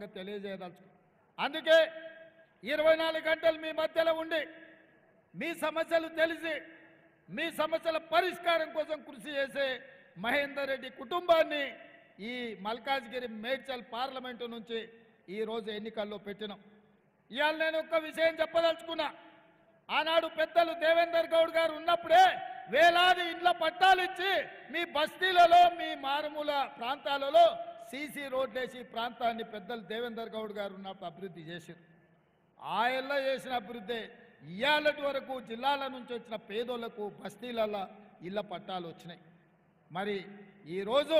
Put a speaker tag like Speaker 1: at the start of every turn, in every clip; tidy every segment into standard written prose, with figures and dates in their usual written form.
Speaker 1: సభాముఖంగా తెలియజేయదలుచు. అందుకే 24 గంటలు మీ మధ్యలో ఉండి మీ సమస్యలు తెలిసి మీ సమస్యల పరిష్కారం కోసం కృషి చేసే మహేందర్ రెడ్డి కుటుంబాన్ని ఈ మల్కాజ్గిరి మేడ్చల్ పార్లమెంటు నుంచి ఈరోజు ఎన్నికల్లో పెట్టినాం. ఇవాళ నేను ఒక్క విషయం చెప్పదలుచుకున్నా. ఆనాడు పెద్దలు దేవేందర్ గౌడ్ గారు ఉన్నప్పుడే వేలాది ఇండ్ల పట్టాలు ఇచ్చి మీ బస్తీలలో మీ మారుమూల ప్రాంతాలలో సీసీ రోడ్లేసి ప్రాంతాన్ని పెద్దలు దేవేందర్ గౌడ్ గారు ఉన్నప్పుడు అభివృద్ధి చేశారు. ఆయల్లో చేసిన అభివృద్ధి ఇవాళటి వరకు జిల్లాల నుంచి వచ్చిన పేదోళ్లకు బస్తీలలో ఇళ్ల పట్టాలు వచ్చినాయి. మరి ఈరోజు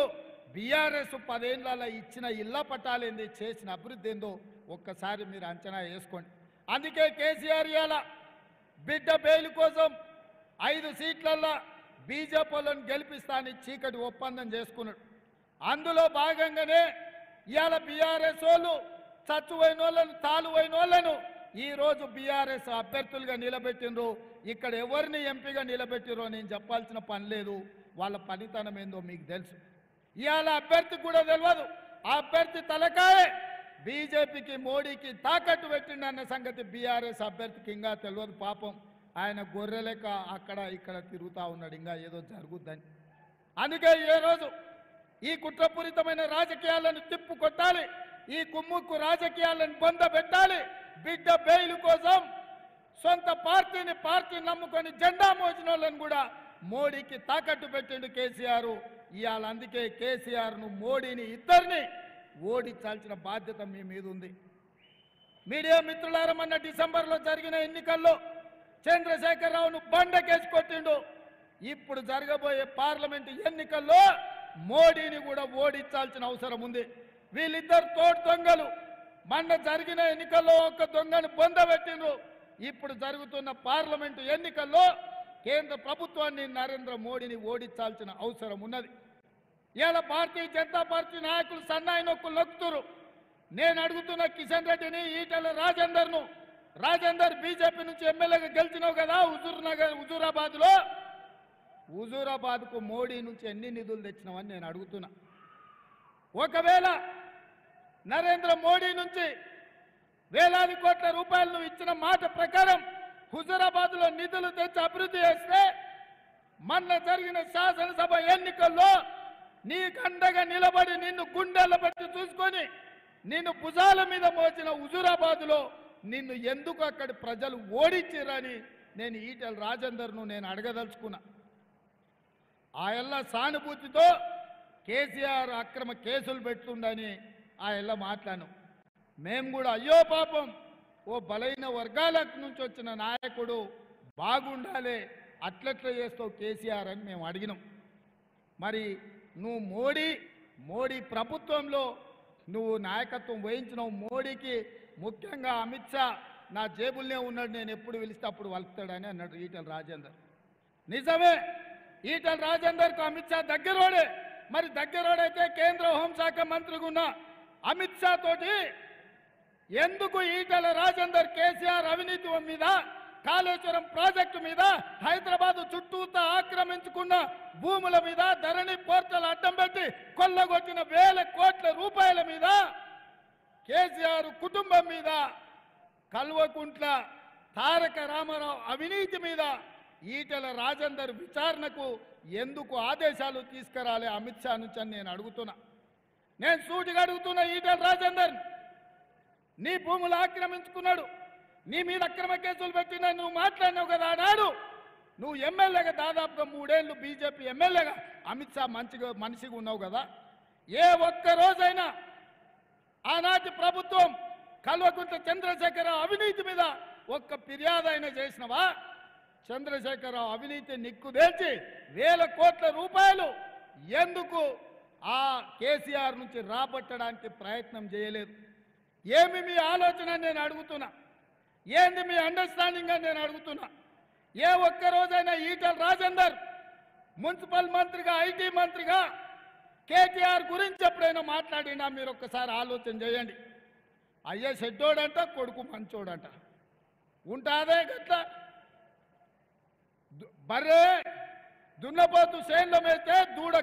Speaker 1: బీఆర్ఎస్ 10 ఏళ్లలో ఇచ్చిన ఇళ్ల పట్టాలు ఏంది, చేసిన అభివృద్ధి ఏందో ఒక్కసారి మీరు అంచనా వేసుకోండి. అందుకే కేసీఆర్ ఇవాళ బిడ్డ బెయిల్ కోసం 5 సీట్లల్లో బీజేపీలను గెలిపిస్తానని చీకటి ఒప్పందం చేసుకున్నాడు. అందులో భాగంగానే ఇవాళ బీఆర్ఎస్ వాళ్ళు చచ్చువైన వాళ్ళను తాలువైన వాళ్ళను ఈరోజు బీఆర్ఎస్ అభ్యర్థులుగా నిలబెట్టిండ్రు. ఇక్కడ ఎవరిని ఎంపీగా నిలబెట్టిరో నేను చెప్పాల్సిన పని లేదు. వాళ్ళ పనితనం ఏందో మీకు తెలుసు. ఇవాళ అభ్యర్థికి కూడా తెలియదు. ఆ అభ్యర్థి తలకాయే బీజేపీకి మోడీకి తాకట్టు పెట్టిండన్న సంగతి బీఆర్ఎస్ అభ్యర్థికి ఇంకా తెలియదు. పాపం ఆయన గొర్రెలెక్క అక్కడ ఇక్కడ తిరుగుతూ ఉన్నాడు, ఇంకా ఏదో జరుగుద్దని. అందుకే ఏ రోజు ఈ కుట్రపూరితమైన రాజకీయాలను తిప్పు కొట్టాలి, ఈ కుమ్ముక్కు రాజకీయాలను బొందబెట్టాలి. బిడ్డ బెయిల్ కోసం సొంత పార్టీని నమ్ముకొని జెండా మోసిన వాళ్ళని కూడా మోడీకి తాకట్టు పెట్టిండు కేసీఆర్. ఇవాళ అందుకే కేసీఆర్ను మోడీని ఇద్దరిని ఓడించాల్సిన బాధ్యత మీ మీద ఉంది. మీడియా మిత్రులారా, మొన్న డిసెంబర్లో జరిగిన ఎన్నికల్లో చంద్రశేఖరరావును బండకేసి కొట్టిండు. ఇప్పుడు జరగబోయే పార్లమెంటు ఎన్నికల్లో మోడీని కూడా ఓడించాల్సిన అవసరం ఉంది. వీళ్ళిద్దరు తోడు దొంగలు. మొన్న జరిగిన ఎన్నికల్లో ఒక దొంగను బొందబెట్టిండ్రు. ఇప్పుడు జరుగుతున్న పార్లమెంటు ఎన్నికల్లో కేంద్ర ప్రభుత్వాన్ని నరేంద్ర మోడీని ఓడించాల్సిన అవసరం ఉన్నది. ఇలా భారతీయ జనతా పార్టీ నాయకులు సన్నాయి నొక్కులు నొక్కుతురు. నేను అడుగుతున్న కిషన్ రెడ్డిని, ఈటెల రాజేందర్ బీజేపీ నుంచి ఎమ్మెల్యేగా గెలిచినావు కదా హుజూరాబాద్లో. హుజూరాబాద్కు మోడీ నుంచి ఎన్ని నిధులు తెచ్చినావని నేను అడుగుతున్నా. ఒకవేళ నరేంద్ర మోడీ నుంచి వేలాది కోట్ల రూపాయలు నువ్వు ఇచ్చిన మాట ప్రకారం హుజూరాబాద్లో నిధులు తెచ్చి అభివృద్ధి చేస్తే మొన్న జరిగిన శాసనసభ ఎన్నికల్లో నీకండగా నిలబడి నిన్ను గుండెల పెట్టి చూసుకొని నిన్ను భుజాల మీద మోచిన హుజూరాబాద్లో నిన్ను ఎందుకు అక్కడి ప్రజలు ఓడించారని నేను ఈటెల రాజేందర్ను నేను అడగదలుచుకున్నా. ఆయల్ల సానుభూతితో కేసీఆర్ అక్రమ కేసులు పెడుతుండని ఆయల్ల మాట్లాడాను. మేము కూడా అయ్యో పాపం ఓ బలైన వర్గాల నుంచి వచ్చిన నాయకుడు బాగుండాలి, అట్లెట్లా చేస్తావు కేసీఆర్ అని మేము అడిగినాం. మరి నువ్వు మోడీ ప్రభుత్వంలో నువ్వు నాయకత్వం వహించినావు. మోడీకి ముఖ్యంగా అమిత్ షా నా జేబుల్నే ఉన్నాడు, నేను ఎప్పుడు పిలిస్తే అప్పుడు వలుపుతాడని అన్నాడు ఈటెల రాజేందర్. నిజమే, ఈటెల రాజేందర్కు అమిత్ షా దగ్గరోడే. మరి దగ్గరోడైతే కేంద్ర హోంశాఖ మంత్రిగా ఉన్న అమిత్ షా తోటి ఎందుకు ఈటెల రాజేందర్ కేసీఆర్ అవినీతి మీద, కాళేశ్వరం ప్రాజెక్టు మీద, హైదరాబాద్ చుట్టూతా ఆక్రమించుకున్న భూముల మీద, ధరణి పోర్టల్ అడ్డం పెట్టి కొల్లగొట్టిన వేల కోట్ల రూపాయల మీద, కేసీఆర్ కుటుంబం మీద, కల్వకుంట్ల తారక రామారావు అవినీతి మీద ఈటెల రాజేందర్ విచారణకు ఎందుకు ఆదేశాలు తీసుకురాలే అమిత్ షా నుంచి అని నేను అడుగుతున్నా. నేను సూటిగా అడుగుతున్నా ఈటెల రాజేందర్, నీ భూములు ఆక్రమించుకున్నాడు, నీ మీద అక్రమ కేసులు పెట్టినా నువ్వు మాట్లాడినావు కదా ఆనాడు. నువ్వు ఎమ్మెల్యేగా దాదాపుగా 3 ఏళ్ళు బీజేపీ ఎమ్మెల్యేగా అమిత్ షా మనిషిగా ఉన్నావు కదా. ఏ ఒక్క రోజైనా ఆనాటి ప్రభుత్వం కల్వకుంట్ల చంద్రశేఖరరావు అవినీతి మీద ఒక్క ఫిర్యాదు అయినా చేసినవా? చంద్రశేఖరరావు అవినీతి నిక్కుదేల్చి వేల కోట్ల రూపాయలు ఎందుకు ఆ కేసీఆర్ నుంచి రాబట్టడానికి ప్రయత్నం చేయలేదు? ఏమి మీ ఆలోచన నేను అడుగుతున్నా, ఏంది మీ అండర్స్టాండింగ్ అని నేను అడుగుతున్నా. ఏ ఒక్క రోజైనా ఈటెల రాజేందర్ మున్సిపల్ మంత్రిగా, ఐటీ మంత్రిగా కేటీఆర్ గురించి ఎప్పుడైనా మాట్లాడినా? మీరు ఒక్కసారి ఆలోచన చేయండి. అయ్యే చెడ్డోడంట, కొడుకు మంచోడంట, ఉంటాదే గట్ల. బర్రె దున్నపోతు చేన్లో మేస్తే దూడ